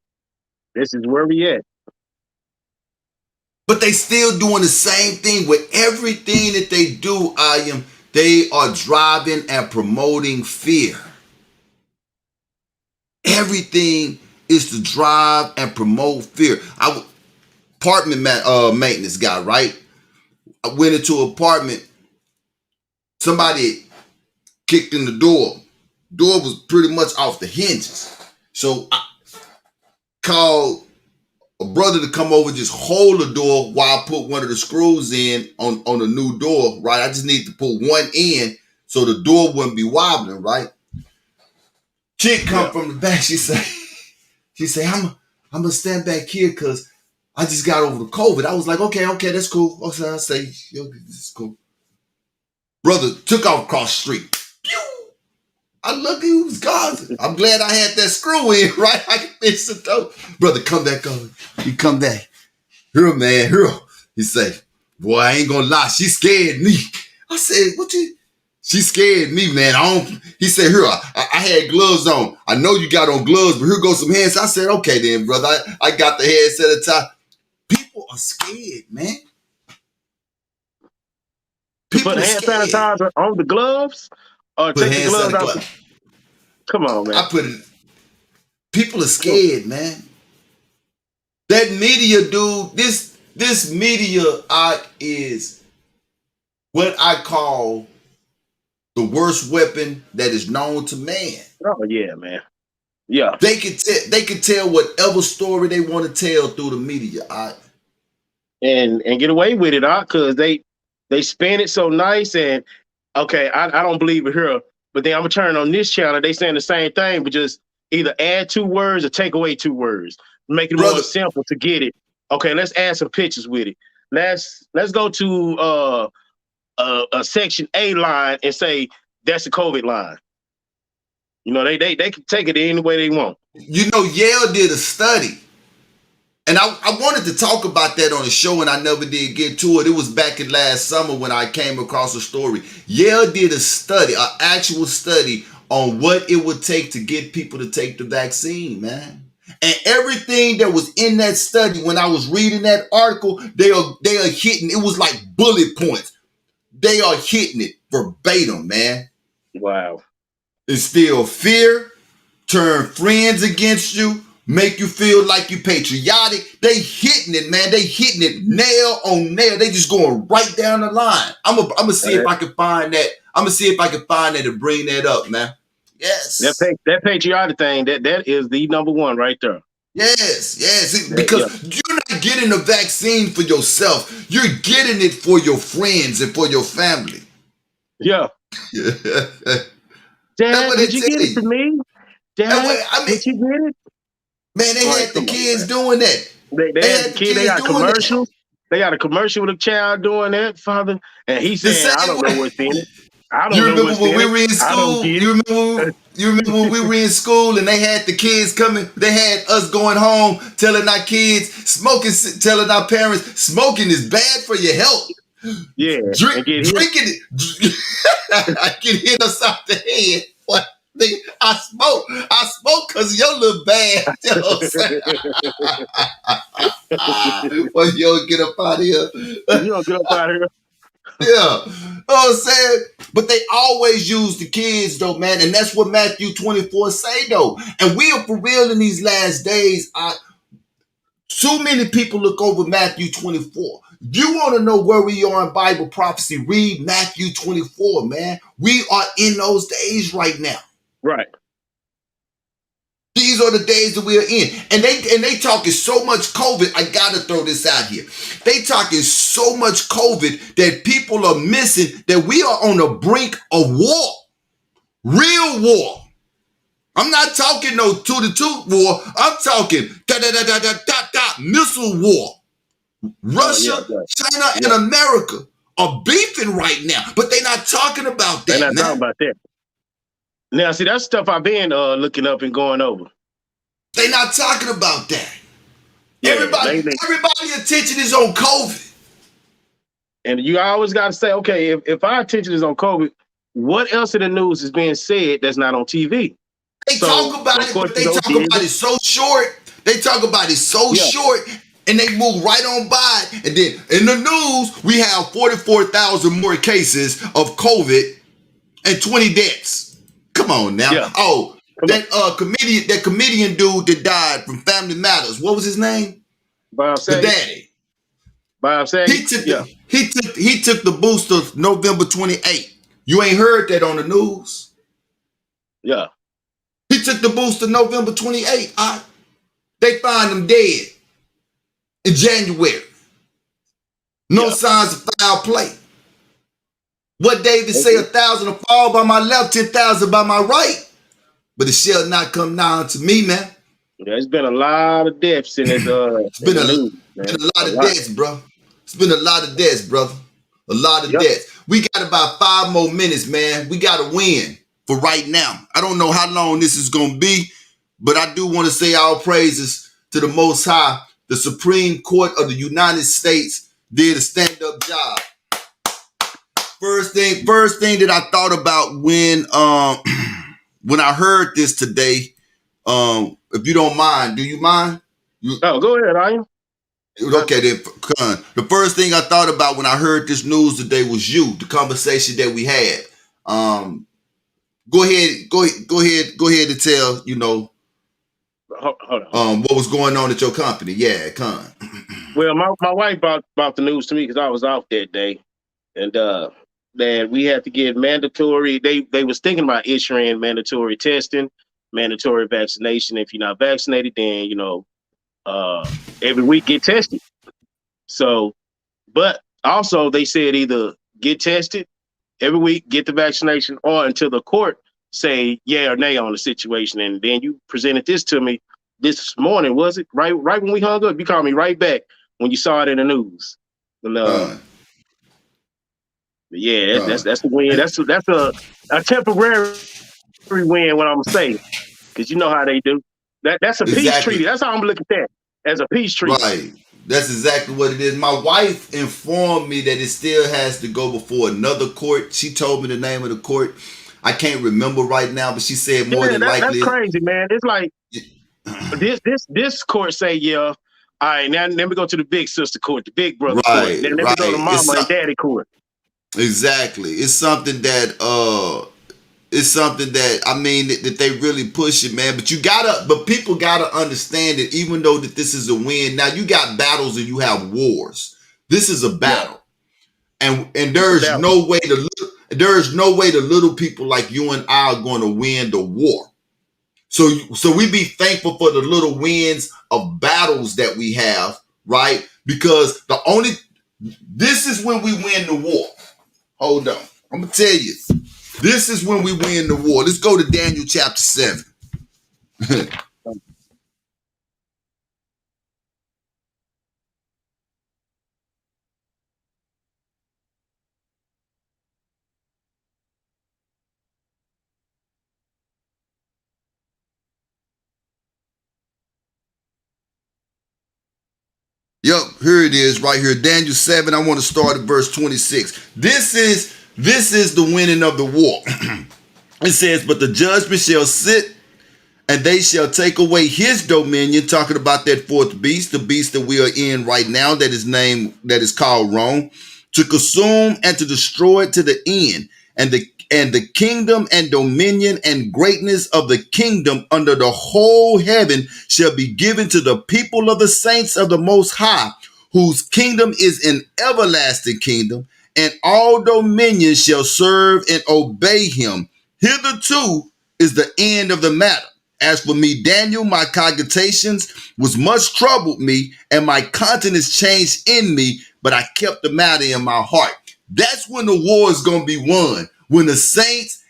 This is where we at. But they still doing the same thing with everything that they do, they are driving and promoting fear. Everything is to drive and promote fear. Apartment maintenance guy, right? I went into an apartment. Somebody kicked in the door. Door was pretty much off the hinges. So called a brother to come over, just hold the door while I put one of the screws in on the new door, right? I just need to put one in so the door wouldn't be wobbling, right? Chick come from the back. She say, I'm gonna stand back here because I just got over the COVID. I was like, okay, that's cool. Okay, I say, yo, this is cool. Brother took off across the street. Pew! I look, he was gone. I'm glad I had that screw in, right? I can fix the door. Brother, come back over. He come back. Here, man, here. He say, boy, I ain't gonna lie, she scared me. I said, what you? She scared me, man. He said, here, I had gloves on. I know you got on gloves, but here goes some hands. I said, okay then, brother. I got the headset at top. People are scared, man. People Put are hand scared. sanitizer on the gloves or Put take the hand gloves out. sanitizer. Come on, man. I put it. People are scared, man. That media, dude, this media is what I call the worst weapon that is known to man. Oh yeah, man. Yeah. They can tell whatever story they want to tell through the media. And get away with it, because they spin it so nice. And okay, I don't believe it here, but then I'm gonna turn on this channel. They saying the same thing, but just either add 2 words or take away 2 words, make it more simple to get it. Okay, let's add some pictures with it. Let's go to a section A line and say that's a COVID line. You know, they can take it any way they want. You know, Yale did a study. And I wanted to talk about that on the show, and I never did get to it. It was back in last summer when I came across a story. Yale did a study, an actual study on what it would take to get people to take the vaccine, man. And everything that was in that study, when I was reading that article, they are hitting. It was like bullet points. They are hitting it verbatim, man. Wow. Instill fear, turn friends against you, make you feel like you patriotic. They hitting it, man. They hitting it nail on nail. They just going right down the line. I'm gonna see if I can find that. I'm gonna see if I can find that and bring that up, man. Yes. That patriotic thing, that is the number one right there. Yes. Because you're not getting the vaccine for yourself. You're getting it for your friends and for your family. Yeah. Dad, did you get it for me? Dad, did you get it? Man, they had the kids doing that. They had the kids. They got commercials. They got a commercial with a child doing that, father. And he said, I don't know what's in it. I don't know what's in it. You remember when we were in school? You remember when we were in school and they had the kids coming? They had us going home telling our kids smoking, telling our parents smoking is bad for your health. Yeah. Drinking it. I can hit us off the head. What? I smoke because your little bad. You know what I'm saying? Well, you don't get up out of here. You don't get up out of here. Yeah. You know what I'm saying? But they always use the kids, though, man. And that's what Matthew 24 say, though. And we are for real in these last days. Too many people look over Matthew 24. You want to know where we are in Bible prophecy? Read Matthew 24, man. We are in those days right now. Right. These are the days that we are in. And they talking so much COVID. I got to throw this out here. They talking so much COVID that people are missing that we are on the brink of war. Real war. I'm not talking no toot war. I'm talking missile war. Russia, China, and America are beefing right now, but they're not talking about that. They're not talking about that. Now, see, that's stuff I've been looking up and going over. They're not talking about that. Yeah, everybody's attention is on COVID. And you always got to say, okay, if our attention is on COVID, what else in the news is being said that's not on TV? They talk about it, but they talk about it so short. They talk about it so short, and they move right on by. And then in the news, we have 44,000 more cases of COVID and 20 deaths. Come on now. Yeah. Oh, that comedian dude that died from Family Matters. What was his name? Bob Saget. The daddy. Bob Saget. He took the booster November 28th. You ain't heard that on the news? Yeah. He took the booster November 28th. They find them dead in January. No signs of foul play. What David say, 1,000 will fall by my left, 10,000 by my right. But it shall not come down to me, man. There's been a lot of deaths in it. It's been a lot of deaths, bro. It's been a lot of deaths, brother. A lot of deaths. We got about 5 more minutes, man. We got to win for right now. I don't know how long this is going to be, but I do want to say all praises to the Most High. The Supreme Court of the United States did a stand-up job. First thing that I thought about when when I heard this today, if you don't mind, do you mind? Go ahead, I am. Okay, then, the first thing I thought about when I heard this news today was you, the conversation that we had. Go ahead and tell, Hold on. what was going on at your company. Yeah, Con. Well, my wife brought the news to me because I was off that day. And that we had to get mandatory, they was thinking about issuing mandatory testing, mandatory vaccination. If you're not vaccinated, then, every week get tested. So, but also they said either get tested every week, get the vaccination, or until the court say yeah or nay on the situation. And then you presented this to me this morning, was it? Right when we hung up, you called me right back when you saw it in the news. And, that's the win. That's a temporary win, what I'm saying, because you know how they do. That's a peace treaty. That's how I'm looking at that, as a peace treaty. Right. That's exactly what it is. My wife informed me that it still has to go before another court. She told me the name of the court. I can't remember right now, but she said more than likely. That's crazy, man. It's like this court say, yeah, all right, now let me go to the big sister court, the big brother court. Then let me go to mama and daddy court. Exactly. It's something that I mean that they really push it, man. But people gotta understand that even though that this is a win, now you got battles and you have wars. This is a battle. And there is no way the little people like you and I are going to win the war. So we be thankful for the little wins of battles that we have, right? Because this is when we win the war. Hold on. I'm gonna tell you. This is when we win the war. Let's go to Daniel chapter 7. Yep, here it is right here. Daniel 7. I want to start at verse 26. This is the winning of the war. It says, but the judgment shall sit, and they shall take away his dominion, talking about that fourth beast, the beast that we are in right now, that is called Rome, to consume and to destroy it to the end. And the kingdom and dominion and greatness of the kingdom under the whole heaven shall be given to the people of the saints of the Most High, whose kingdom is an everlasting kingdom, and all dominion shall serve and obey him. Hitherto is the end of the matter. As for me, Daniel, my cogitations was much troubled me, and my countenance changed in me, but I kept the matter in my heart. That's when the war is going to be won. When the saints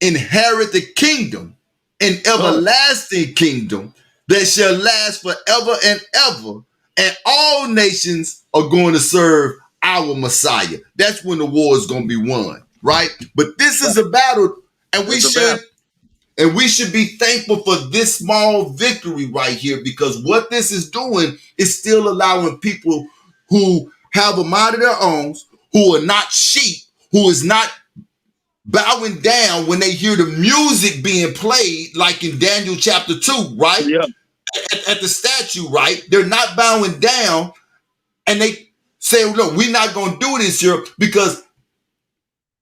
inherit the kingdom, an everlasting kingdom that shall last forever and ever, and all nations are going to serve our Messiah. That's when the war is going to be won, right? But this is a battle, and we should be thankful for this small victory right here, because what this is doing is still allowing people who have a mind of their own, who are not sheep, who is not bowing down when they hear the music being played, like in Daniel chapter 2, right? Yeah. At the statue, right? They're not bowing down, and they say, look, we're not going to do this here because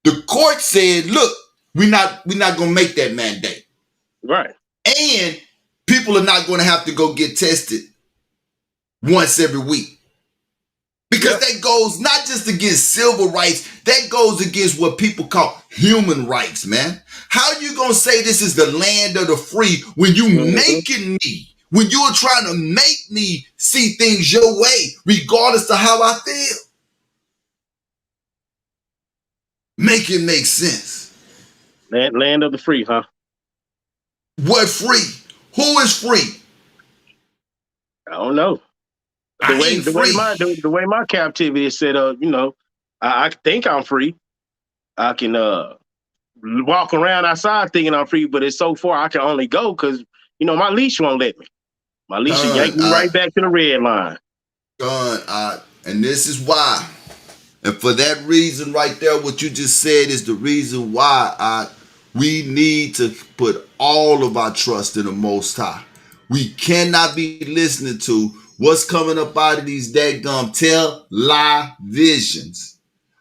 the court said, look, we're not going to make that mandate. Right. And people are not going to have to go get tested once every week. Because that goes not just against civil rights, that goes against what people call human rights, man. How you going to say this is the land of the free when you making me when you're trying to make me see things your way, regardless of how I feel. Make it make sense. Land of the free, huh? What free? Who is free? I don't know. The way my captivity is set up, I think I'm free. I can walk around outside thinking I'm free, but it's so far I can only go because my leash won't let me. My leash will yank me right back to the red line. And this is why. And for that reason right there, what you just said is the reason why we need to put all of our trust in the Most High. We cannot be listening to what's coming up out of these daggum lie visions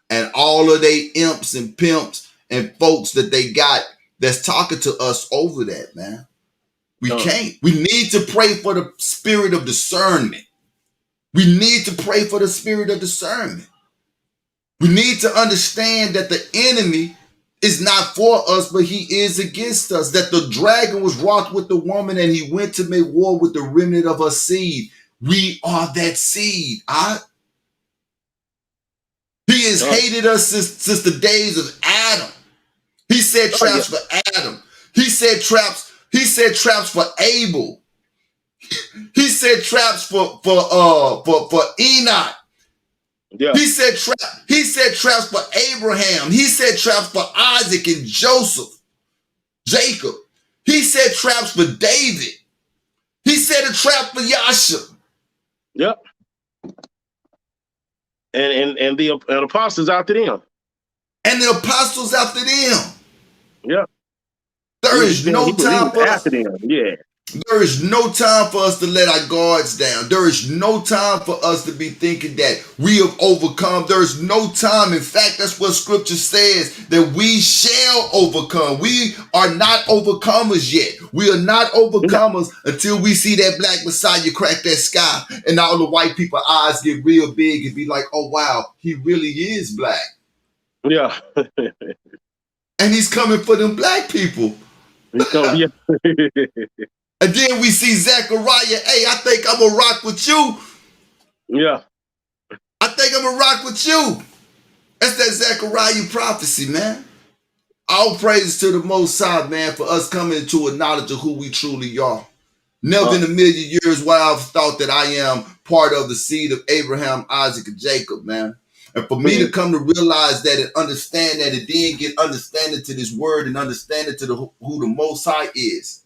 and all of they imps and pimps and folks that they got that's talking to us over that, man. We can't. We need to pray for the spirit of discernment. We need to pray for the spirit of discernment. We need to understand that the enemy is not for us, but he is against us. That the dragon was wroth with the woman and he went to make war with the remnant of her seed. We are that seed. He has hated us since the days of Adam. He said traps for Adam. He said traps for Abel. He said traps for Enoch. Yeah. He said traps for Abraham. He said traps for Isaac and Jacob. He said traps for David. He said a trap for Yasha. Yep. And the apostles after them. And the apostles after them. Yep. There is no time for us. After them. Yeah. There is no time for us to let our guards down. There is no time for us to be thinking that we have overcome. There is no time. In fact, that's what scripture says, that we shall overcome. We are not overcomers yet. We are not overcomers until we see that black Messiah crack that sky and all the white people's eyes get real big and be like, oh, wow, he really is black. Yeah. And he's coming for them black people. He's coming, yeah. And then we see Zechariah, hey, I think I'm going to rock with you. Yeah. I think I'm going to rock with you. That's that Zechariah prophecy, man. All praises to the Most High, man, for us coming into a knowledge of who we truly are. Never in a million years would I have thought that I am part of the seed of Abraham, Isaac, and Jacob, man. And for me to come to realize that and understand that and then get understanding to this word and understanding to who the Most High is.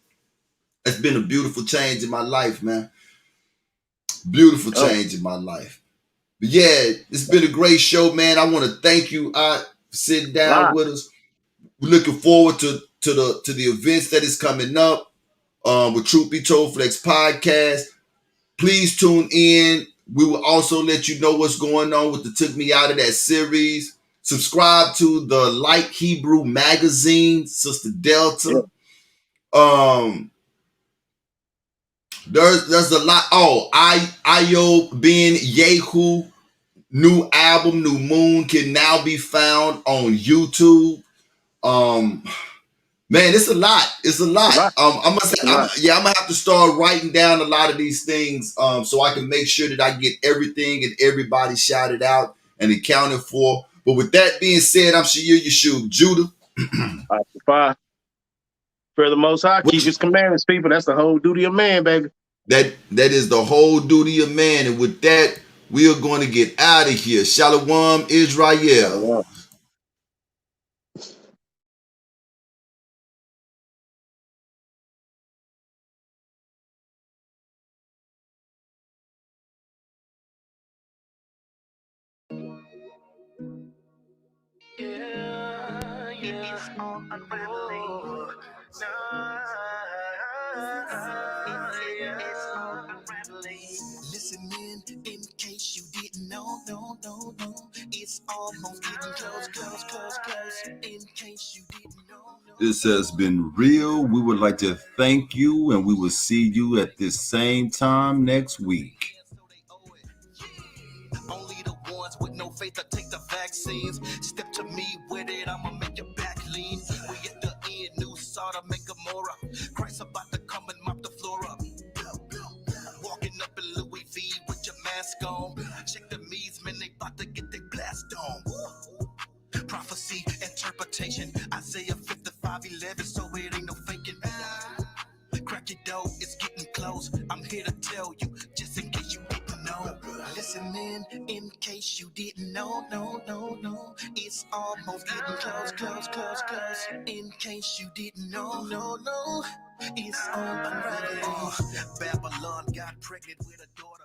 It's been a beautiful change in my life, man. Beautiful change in my life. But yeah, it's been a great show, man. I want to thank you for sitting down with us. We're looking forward to the events that is coming up with Truth Be Told Flex Podcast. Please tune in. We will also let you know what's going on with the Took Me Out of That series. Subscribe to the Light Hebrew magazine, Sister Delta. There's a lot. Io Ben Yehu, new album, New Moon, can now be found on YouTube. Man, it's a lot. It's a lot. I'm gonna have to start writing down a lot of these things so I can make sure that I get everything and everybody shouted out and accounted for. But with that being said, I'm Sha'ir Yeshua Judah. For the Most High, keep his commandments, people. That's the whole duty of man, baby. That is the whole duty of man. And with that, we are going to get out of here. Shalom, Israel. It's all unraveling. It's all unraveling. Listen in case you didn't know, no. It's almost getting close. In case you didn't know. This has been real. We would like to thank you, and we will see you at this same time next week. Only the ones with no faith that take the vaccines. Step to me with it, I'ma make your back lean. We at the end, new Sodom and Gomorrah. Christ about to come and mop the floor up. 5'11", so it ain't no faking. Crack your dough, it's getting close. I'm here to tell you, just in case you didn't know. Listen in case you didn't know, no. It's almost getting close. In case you didn't know, no. It's all unraveling. Babylon got pregnant with a daughter.